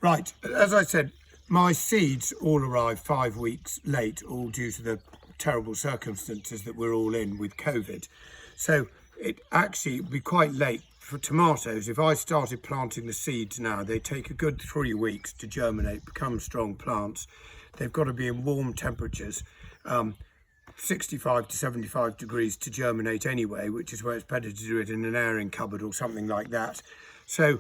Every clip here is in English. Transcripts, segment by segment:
Right, as I said, my seeds all arrived 5 weeks late, all due to the terrible circumstances that we're all in with COVID. So it actually would be quite late for tomatoes. If I started planting the seeds now, they take a good 3 weeks to germinate, become strong plants. They've got to be in warm temperatures, 65 to 75 degrees to germinate anyway, which is where it's better to do it in an airing cupboard or something like that. So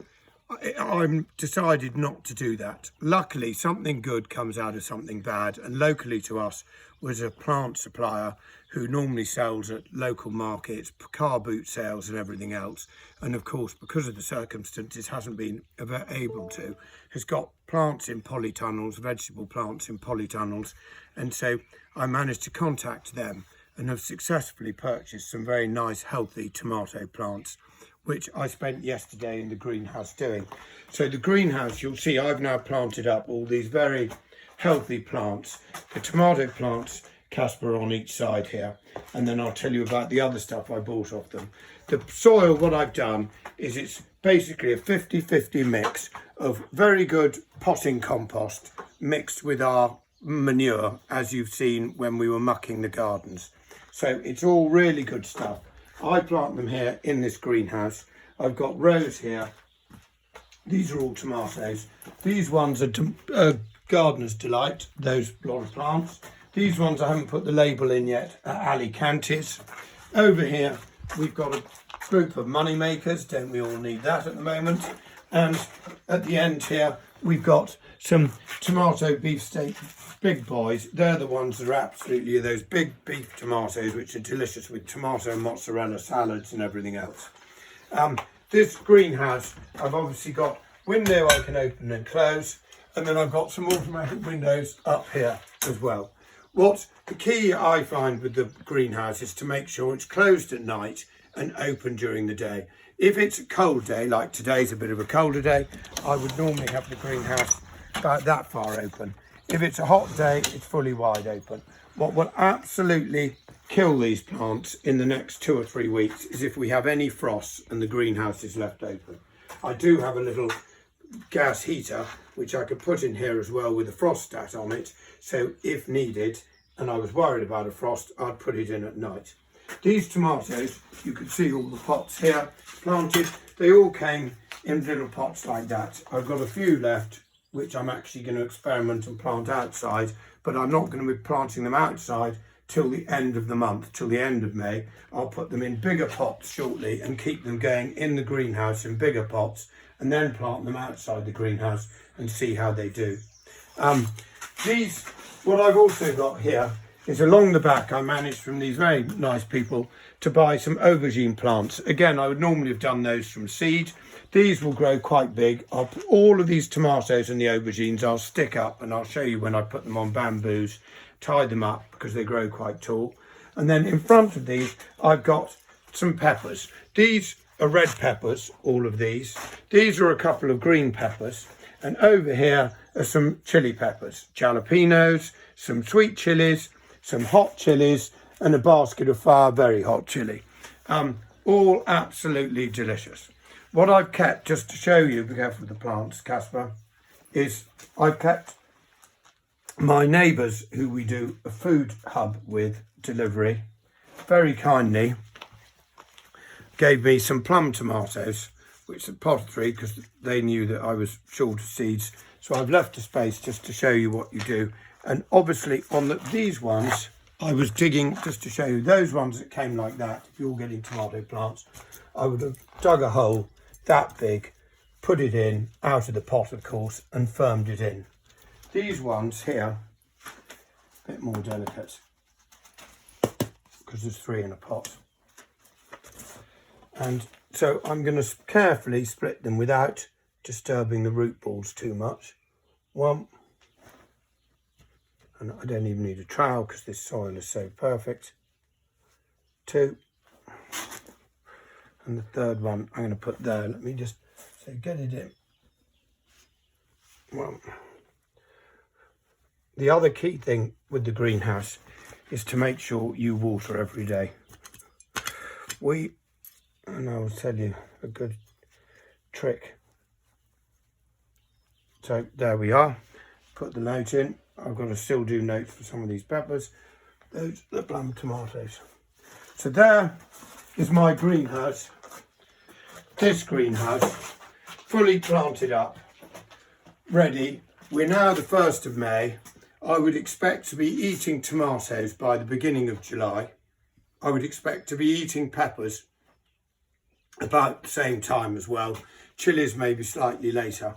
I'm decided not to do that. Luckily, something good comes out of something bad, and locally to us was a plant supplier who normally sells at local markets, car boot sales and everything else. And of course, because of the circumstances, hasn't been able to, has got plants in polytunnels, vegetable plants in polytunnels. And so I managed to contact them and have successfully purchased some very nice, healthy tomato plants, which I spent yesterday in the greenhouse doing. So the greenhouse, you'll see I've now planted up all these very healthy plants. The tomato plants, Casper, on each side here, and then I'll tell you about the other stuff I bought off them. The soil, what I've done is it's basically a 50-50 mix of very good potting compost mixed with our manure, as you've seen when we were mucking the gardens. So it's all really good stuff. I plant them here in this greenhouse. I've got rows here. These are all tomatoes. These ones are Gardener's Delight, those lot of plants. These ones I haven't put the label in yet, are Alicantes. Over here we've got a group of money makers, don't we all need that at the moment? And at the end here we've got some tomato beefsteak big boys. They're the ones that are absolutely those big beef tomatoes, which are delicious with tomato and mozzarella salads and everything else. This greenhouse, I've obviously got window I can open and close, and then I've got some automatic windows up here as well. What the key I find with the greenhouse is to make sure it's closed at night and open during the day. If it's a cold day, like today's a bit of a colder day, I would normally have the greenhouse about that far open. If it's a hot day, it's fully wide open. What will absolutely kill these plants in the next 2 or 3 weeks is if we have any frost and the greenhouse is left open. I do have a little gas heater which I could put in here as well with a frost stat on it, so if needed and I was worried about a frost, I'd put it in at night. These tomatoes, you can see all the pots here planted, they all came in little pots like that. I've got a few left which I'm actually going to experiment and plant outside, but I'm not going to be planting them outside till the end of the month, till the end of May. I'll put them in bigger pots shortly and keep them going in the greenhouse in bigger pots, and then plant them outside the greenhouse and see how they do. What I've also got here is along the back, I managed from these very nice people to buy some aubergine plants. Again, I would normally have done those from seed. These will grow quite big. All of these tomatoes and the aubergines I'll stick up, and I'll show you when I put them on bamboos, tie them up because they grow quite tall. And then in front of these, I've got some peppers. These are red peppers, all of these. These are a couple of green peppers. And over here are some chili peppers, jalapenos, some sweet chilies, some hot chilies, and a basket of fire very hot chili. All absolutely delicious. What I've kept, just to show you, be careful with the plants, Casper, is I've kept my neighbours who we do a food hub with delivery, very kindly gave me some plum tomatoes, which are pot 3 because they knew that I was short of seeds. So I've left a space just to show you what you do. And obviously on these ones, I was digging just to show you those ones that came like that. If you're getting tomato plants, I would have dug a hole that big, put it in, out of the pot of course, and firmed it in. These ones here, a bit more delicate, because there's 3 in a pot. And so I'm going to carefully split them without disturbing the root balls too much. 1, and I don't even need a trowel because this soil is so perfect. 2, and the third one I'm going to put there. Let me just get it in. 1. The other key thing with the greenhouse is to make sure you water every day. And I will tell you a good trick. So there we are. Put the note in. I've got to still do notes for some of these peppers. Those are the plum tomatoes. So there is my greenhouse. This greenhouse, fully planted up, ready. We're now the 1st of May. I would expect to be eating tomatoes by the beginning of July. I would expect to be eating peppers about the same time as well. Chilies maybe slightly later.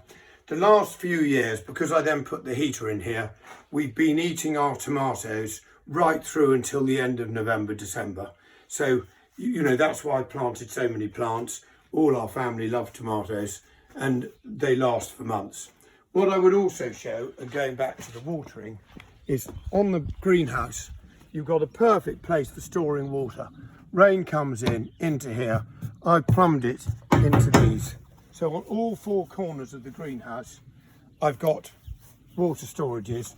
The last few years, because I then put the heater in here, we've been eating our tomatoes right through until the end of November, December. So, you know, that's why I planted so many plants. All our family love tomatoes and they last for months. What I would also show, and going back to the watering, is on the greenhouse, you've got a perfect place for storing water. Rain comes in, into here. I've plumbed it into these. So on all 4 corners of the greenhouse, I've got water storages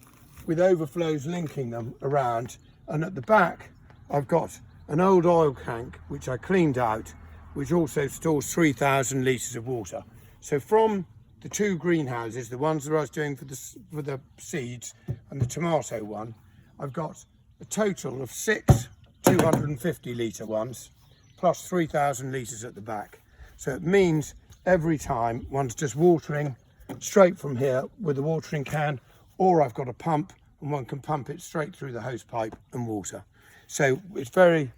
with overflows linking them around. And at the back, I've got an old oil tank, which I cleaned out, which also stores 3,000 litres of water. So from the 2 greenhouses, the ones that I was doing for the seeds and the tomato one, I've got a total of 6 250 litre ones, plus 3,000 litres at the back. So it means every time one's just watering straight from here with a watering can, or I've got a pump and one can pump it straight through the hose pipe and water. So it's very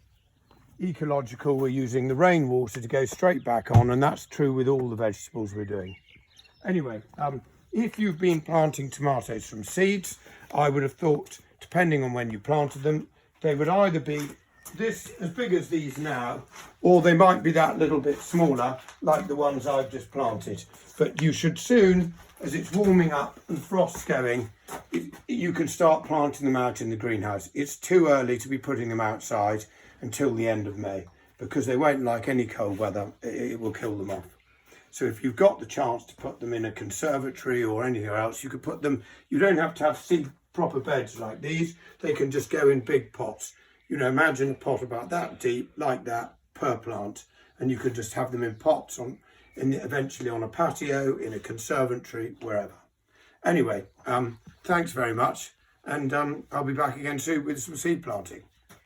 ecological. We're using the rainwater to go straight back on, and that's true with all the vegetables we're doing. Anyway, if you've been planting tomatoes from seeds, I would have thought, depending on when you planted them, they would either be this as big as these now, or they might be that little bit smaller, like the ones I've just planted. But you should soon, as it's warming up and frost's going, you can start planting them out in the greenhouse. It's too early to be putting them outside until the end of May, because they won't like any cold weather. It will kill them off. So if you've got the chance to put them in a conservatory or anything else, you could put them, you don't have to have seed proper beds like these. They can just go in big pots. You know, imagine a pot about that deep, like that, per plant. And you could just have them in pots, eventually on a patio, in a conservatory, wherever. Anyway, thanks very much. And I'll be back again soon with some seed planting.